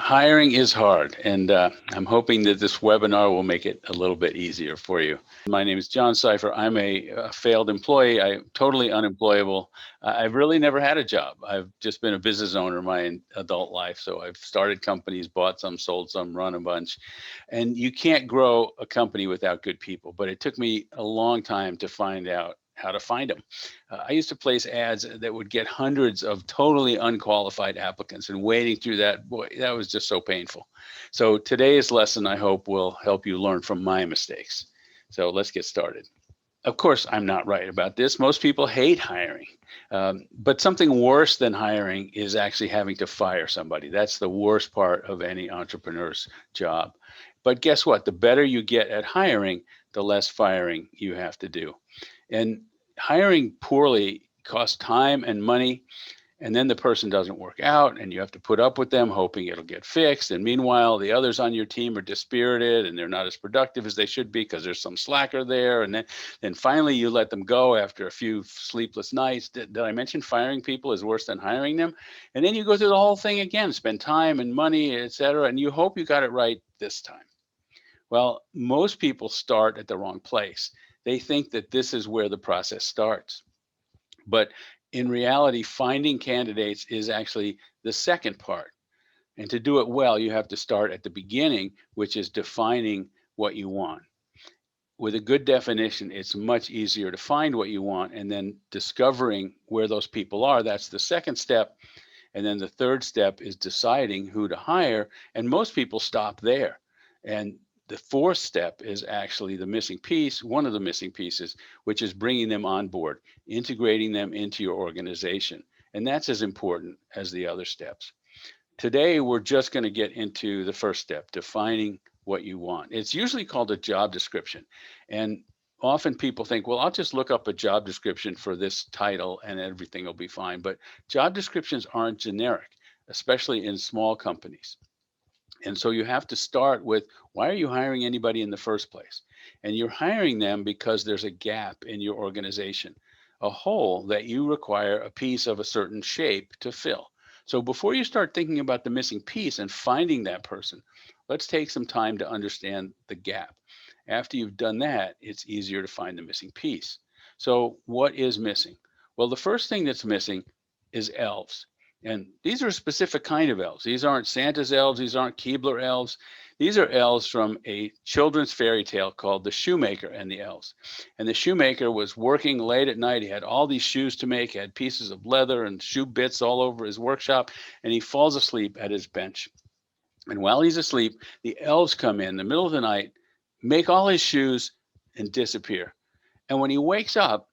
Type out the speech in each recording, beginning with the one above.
Hiring is hard, and I'm hoping that this webinar will make it a little bit easier for you. My name is John Seifer. I'm a failed employee. I'm totally unemployable. I've really never had a job. I've just been a business owner my adult life. So I've started companies, bought some, sold some, run a bunch. And you can't grow a company without good people. But it took me a long time to find out how to find them. I used to place ads that would get hundreds of totally unqualified applicants, and wading through that, boy, that was just so painful. So today's lesson, I hope, will help you learn from my mistakes. So let's get started. Of course, I'm not right about this. Most people hate hiring. But something worse than hiring is actually having to fire somebody. That's the worst part of any entrepreneur's job. But guess what? The better you get at hiring, the less firing you have to do. And hiring poorly costs time and money, and then the person doesn't work out and you have to put up with them hoping it'll get fixed. And meanwhile, the others on your team are dispirited and they're not as productive as they should be because there's some slacker there. And then finally you let them go after a few sleepless nights. Did I mention firing people is worse than hiring them? And then you go through the whole thing again, spend time and money, etc., and you hope you got it right this time. Well, most people start at the wrong place. They think that this is where the process starts. But in reality, finding candidates is actually the second part. And to do it well, you have to start at the beginning, which is defining what you want. With a good definition, it's much easier to find what you want, and then discovering where those people are. That's the second step. And then the third step is deciding who to hire. And most people stop there. And the fourth step is actually the missing piece, one of the missing pieces, which is bringing them on board, integrating them into your organization. And that's as important as the other steps. Today, we're just going to get into the first step, defining what you want. It's usually called a job description. And often people think, well, I'll just look up a job description for this title and everything will be fine. But job descriptions aren't generic, especially in small companies. And so you have to start with, why are you hiring anybody in the first place? And you're hiring them because there's a gap in your organization, a hole that you require a piece of a certain shape to fill. So before you start thinking about the missing piece and finding that person, let's take some time to understand the gap. After you've done that, it's easier to find the missing piece. So what is missing? Well, the first thing that's missing is elves. And these are a specific kind of elves. These aren't Santa's elves. These aren't Keebler elves. These are elves from a children's fairy tale called The Shoemaker and the Elves. And the shoemaker was working late at night. He had all these shoes to make, he had pieces of leather and shoe bits all over his workshop, and he falls asleep at his bench. And while he's asleep, the elves come in the middle of the night, make all his shoes, and disappear. And when he wakes up,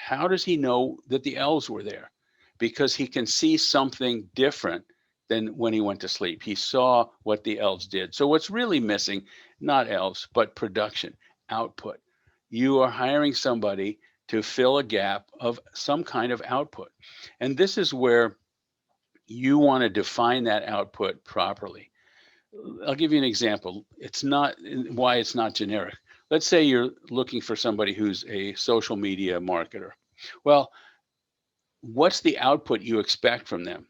how does he know that the elves were there? Because he can see something different than when he went to sleep. He saw what the elves did. So what's really missing, not elves, but production, output. You are hiring somebody to fill a gap of some kind of output. And this is where you want to define that output properly. I'll give you an example. It's not why it's not generic. Let's say you're looking for somebody who's a social media marketer. Well, what's the output you expect from them?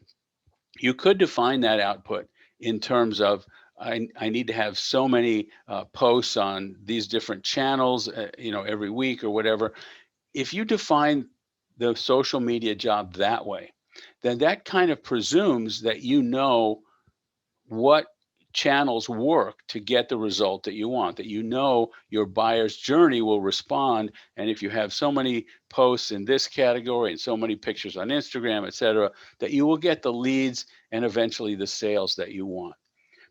You could define that output in terms of, I need to have so many posts on these different channels, every week or whatever. If you define the social media job that way, then that kind of presumes that you know what channels work to get the result that you want, that you know your buyer's journey will respond. And if you have so many posts in this category and so many pictures on Instagram, et cetera, that you will get the leads and eventually the sales that you want.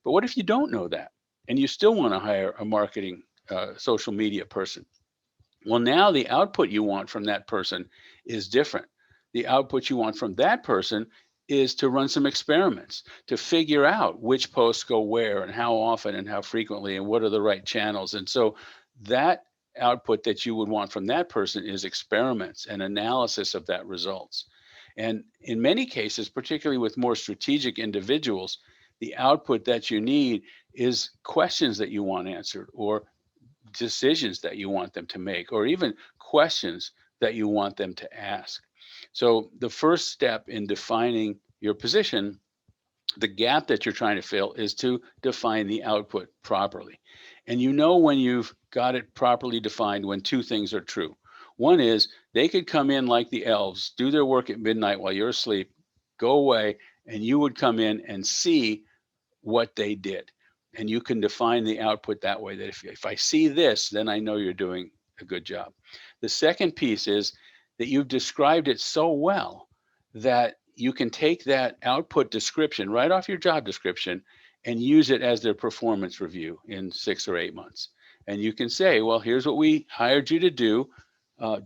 But what if you don't know that and you still want to hire a marketing social media person? Well, now the output you want from that person is different. The output you want from that person is to run some experiments, to figure out which posts go where and how often and how frequently and what are the right channels. And so that output that you would want from that person is experiments and analysis of that results. And in many cases, particularly with more strategic individuals, the output that you need is questions that you want answered, or decisions that you want them to make, or even questions that you want them to ask. So the first step in defining your position The gap that you're trying to fill is to define the output properly. And you know when you've got it properly defined when two things are true. One is they could come in like the elves, do their work at midnight while you're asleep, go away, and you would come in and see what they did. And you can define the output that way, that if I see this, then I know you're doing a good job. The second piece is that you've described it so well that you can take that output description right off your job description and use it as their performance review in 6 or 8 months. And you can say, well, here's what we hired you to do.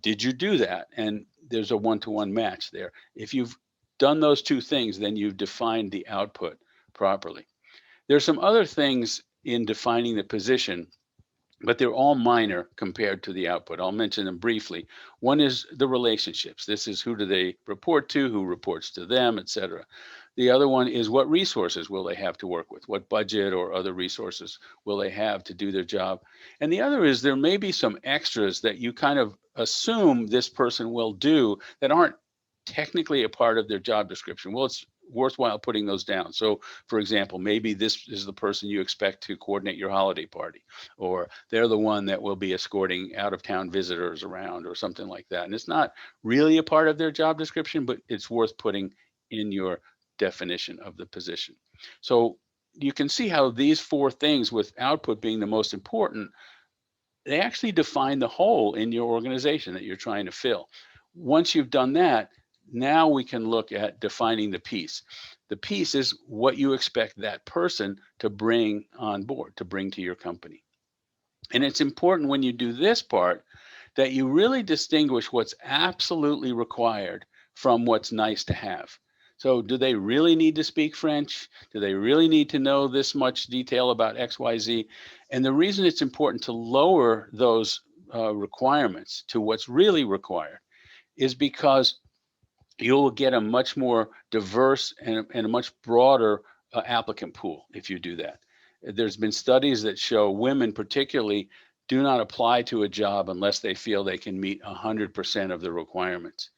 Did you do that? And there's a one-to-one match there. If you've done those two things, then you've defined the output properly. There's some other things in defining the position, but they're all minor compared to the output. I'll mention them briefly. One is the relationships. This is who do they report to, who reports to them, et cetera. The other one is what resources will they have to work with? What budget or other resources will they have to do their job? And the other is there may be some extras that you kind of assume this person will do that aren't technically a part of their job description. Well, it's worthwhile putting those down. So, for example, maybe this is the person you expect to coordinate your holiday party, or they're the one that will be escorting out of town visitors around, or something like that. And it's not really a part of their job description, but it's worth putting in your definition of the position. So you can see how these four things, with output being the most important, they actually define the hole in your organization that you're trying to fill. Once you've done that, now we can look at defining the piece. The piece is what you expect that person to bring on board, to bring to your company. And it's important when you do this part that you really distinguish what's absolutely required from what's nice to have. So do they really need to speak French? Do they really need to know this much detail about XYZ? And the reason it's important to lower those requirements to what's really required is because you'll get a much more diverse and a much broader applicant pool if you do that. There's been studies that show women particularly do not apply to a job unless they feel they can meet 100% of the requirements.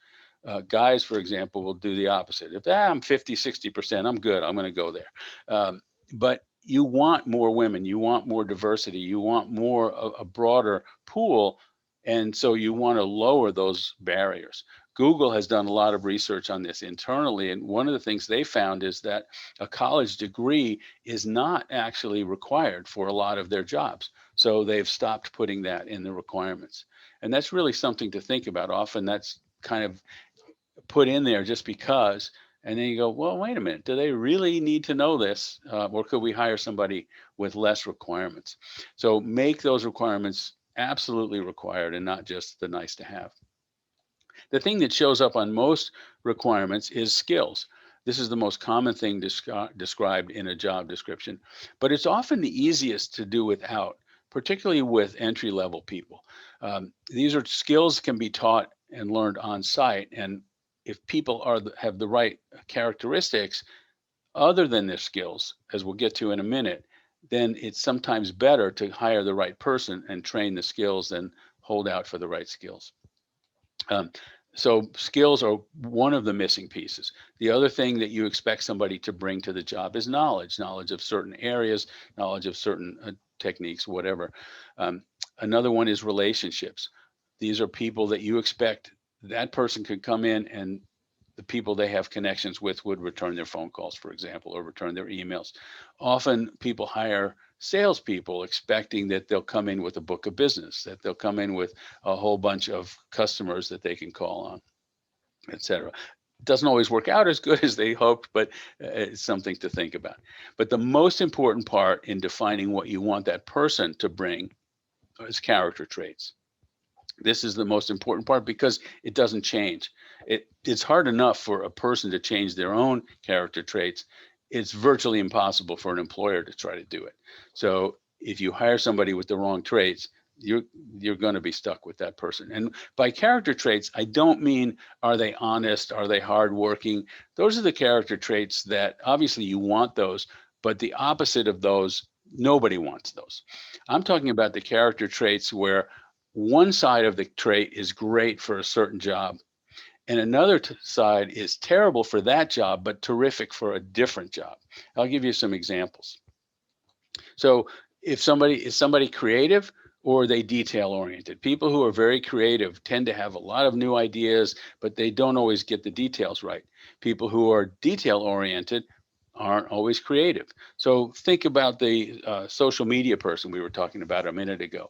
Guys, for example, will do the opposite. If I'm 50, 60%, I'm good, I'm going to go there. But you want more women, you want more diversity, you want more a broader pool. And so you want to lower those barriers. Google has done a lot of research on this internally, and one of the things they found is that a college degree is not actually required for a lot of their jobs. So they've stopped putting that in the requirements. And that's really something to think about. Often that's kind of put in there just because, and then you go, well, wait a minute, do they really need to know this? Or could we hire somebody with less requirements? So make those requirements absolutely required and not just the nice to have. The thing that shows up on most requirements is skills. This is the most common thing described in a job description, but it's often the easiest to do without, particularly with entry-level people. These are skills can be taught and learned on site, and if people have the right characteristics other than their skills, as we'll get to in a minute, then it's sometimes better to hire the right person and train the skills than hold out for the right skills. So skills are one of the missing pieces. The other thing that you expect somebody to bring to the job is knowledge of certain areas, knowledge of certain techniques, whatever. Another one is relationships. These are people that you expect that person could come in and the people they have connections with would return their phone calls, for example, or return their emails. Often people hire salespeople expecting that they'll come in with a book of business, that they'll come in with a whole bunch of customers that they can call on, et cetera. Doesn't always work out as good as they hoped, but it's something to think about. But the most important part in defining what you want that person to bring is character traits. This is the most important part because it doesn't change. It's hard enough for a person to change their own character traits. It's virtually impossible for an employer to try to do it. So if you hire somebody with the wrong traits, you're going to be stuck with that person. And by character traits, I don't mean are they honest, are they hardworking? Those are the character traits that obviously you want those, but the opposite of those, nobody wants those. I'm talking about the character traits where one side of the trait is great for a certain job and another side is terrible for that job, but terrific for a different job. I'll give you some examples. So if somebody is somebody creative, or are they detail oriented? People who are very creative tend to have a lot of new ideas, but they don't always get the details right. People who are detail oriented aren't always creative. So think about the social media person we were talking about a minute ago.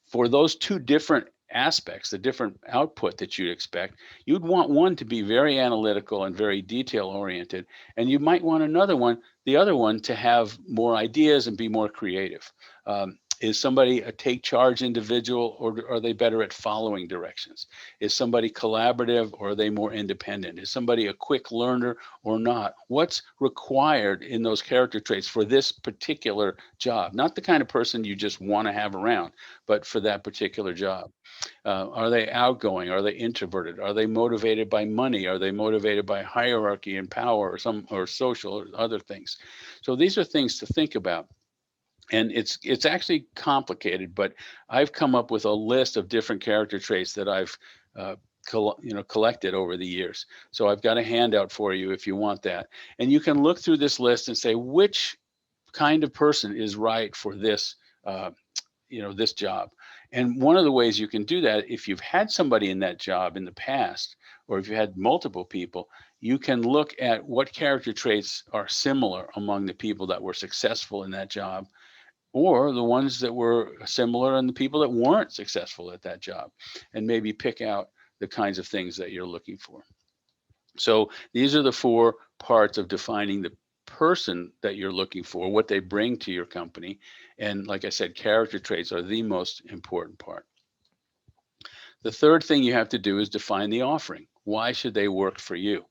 For those two different aspects, the different output that you'd expect, you'd want one to be very analytical and very detail oriented, and you might want the other one, to have more ideas and be more creative. Is somebody a take charge individual, or are they better at following directions? Is somebody collaborative, or are they more independent? Is somebody a quick learner or not? What's required in those character traits for this particular job? Not the kind of person you just want to have around, but for that particular job. Are they outgoing? Are they introverted? Are they motivated by money? Are they motivated by hierarchy and power, or social or other things? So these are things to think about. And it's actually complicated, but I've come up with a list of different character traits that I've collected over the years. So I've got a handout for you if you want that, and you can look through this list and say which kind of person is right for this this job. And one of the ways you can do that, if you've had somebody in that job in the past, or if you had multiple people, you can look at what character traits are similar among the people that were successful in that job, or the ones that were similar in the people that weren't successful at that job, and maybe pick out the kinds of things that you're looking for. So these are the four parts of defining the person that you're looking for, what they bring to your company. And like I said, character traits are the most important part. The third thing you have to do is define the offering. Why should they work for you?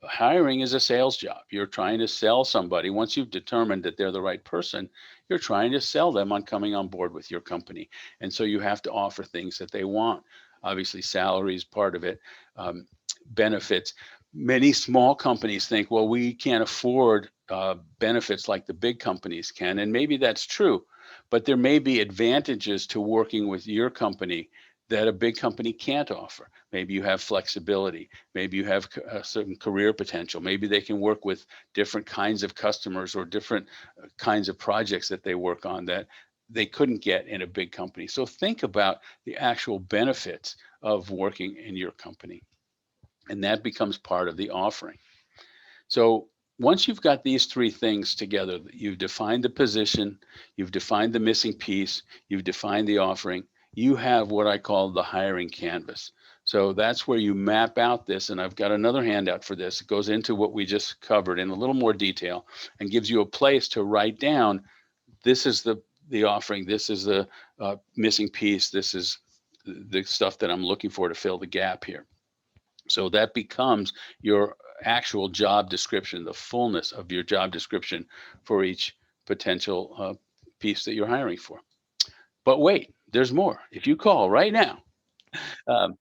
Hiring is a sales job. You're trying to sell somebody. Once you've determined that they're the right person, you're trying to sell them on coming on board with your company. And so you have to offer things that they want. Obviously, salary is part of it, benefits. Many small companies think, well, we can't afford benefits like the big companies can. And maybe that's true, but there may be advantages to working with your company that a big company can't offer. Maybe you have flexibility. Maybe you have a certain career potential. Maybe they can work with different kinds of customers, or different kinds of projects that they work on that they couldn't get in a big company. So think about the actual benefits of working in your company, and that becomes part of the offering. So once you've got these three things together, you've defined the position, you've defined the missing piece, you've defined the offering, you have what I call the hiring canvas. So that's where you map out this, and I've got another handout for this. It goes into what we just covered in a little more detail and gives you a place to write down, this is the offering, this is the missing piece, this is the stuff that I'm looking for to fill the gap here. So that becomes your actual job description, the fullness of your job description for each potential piece that you're hiring for. But wait, there's more. If you call right now, um,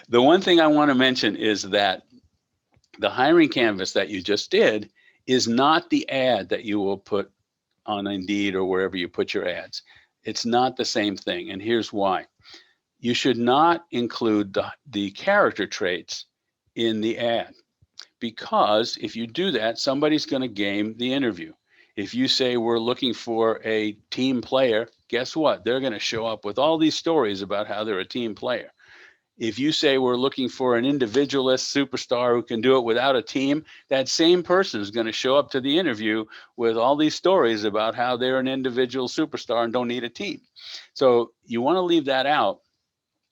the one thing I want to mention is that the hiring canvas that you just did is not the ad that you will put on Indeed or wherever you put your ads. It's not the same thing. And here's why. You should not include the character traits in the ad, because if you do that, somebody's going to game the interview. If you say we're looking for a team player, guess what? They're going to show up with all these stories about how they're a team player. If you say we're looking for an individualist superstar who can do it without a team, that same person is going to show up to the interview with all these stories about how they're an individual superstar and don't need a team. So you want to leave that out.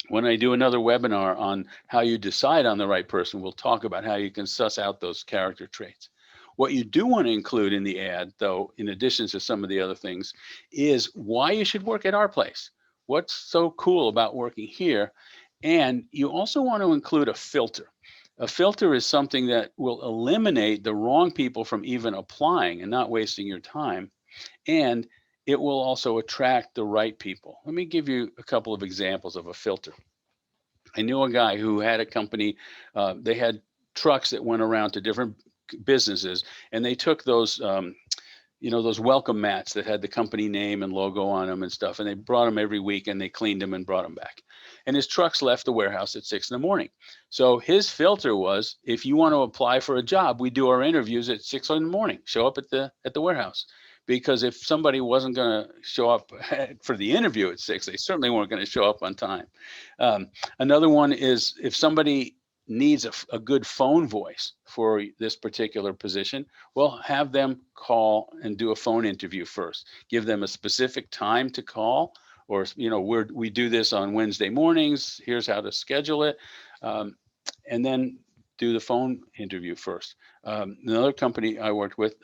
When I do another webinar on how you decide on the right person, we'll talk about how you can suss out those character traits. What you do want to include in the ad, though, in addition to some of the other things, is why you should work at our place. What's so cool about working here? And you also want to include a filter. A filter is something that will eliminate the wrong people from even applying and not wasting your time. And it will also attract the right people. Let me give you a couple of examples of a filter. I knew a guy who had a company. They had trucks that went around to different businesses, and they took those those welcome mats that had the company name and logo on them and stuff, and they brought them every week, and they cleaned them and brought them back. and his trucks left the warehouse at 6 in the morning. So his filter was, if you want to apply for a job, we do our interviews at 6 in the morning. Show up at the warehouse. Because if somebody wasn't going to show up for the interview at 6, they certainly weren't going to show up on time. Another one is if somebody needs a good phone voice for this particular position, well, have them call and do a phone interview first. Give them a specific time to call, or we do this on Wednesday mornings. Here's how to schedule it, and then do the phone interview first. Another company I worked with,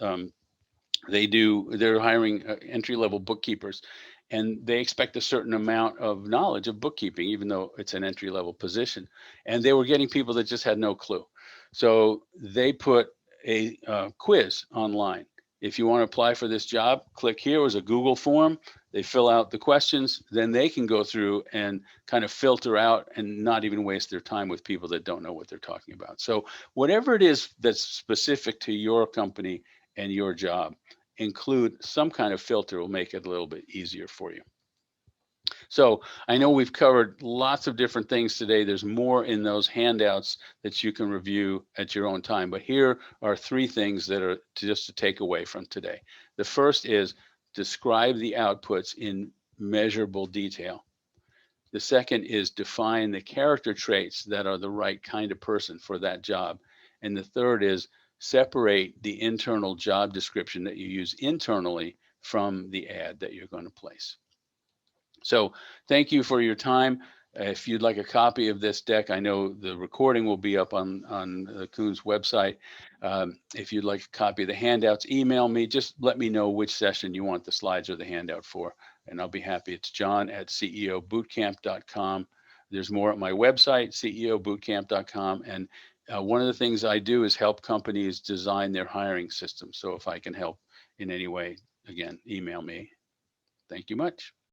they're hiring entry-level bookkeepers, and they expect a certain amount of knowledge of bookkeeping, even though it's an entry-level position. And they were getting people that just had no clue. So they put a quiz online. If you want to apply for this job, click here. It was a Google form. They fill out the questions, then they can go through and kind of filter out and not even waste their time with people that don't know what they're talking about. So whatever it is that's specific to your company and your job, include some kind of filter, will make it a little bit easier for you. So I know we've covered lots of different things today. There's more in those handouts that you can review at your own time. But here are 3 things that are just to take away from today. The first is describe the outputs in measurable detail. The second is define the character traits that are the right kind of person for that job. And the third is separate the internal job description that you use internally from the ad that you're going to place. So thank you for your time. If you'd like a copy of this deck, I know the recording will be up on the Koons website. If you'd like a copy of the handouts, email me. Just let me know which session you want the slides or the handout for, and I'll be happy. It's john@ceobootcamp.com. There's more at my website, ceobootcamp.com. And one of the things I do is help companies design their hiring system. So if I can help in any way, again, email me. Thank you much.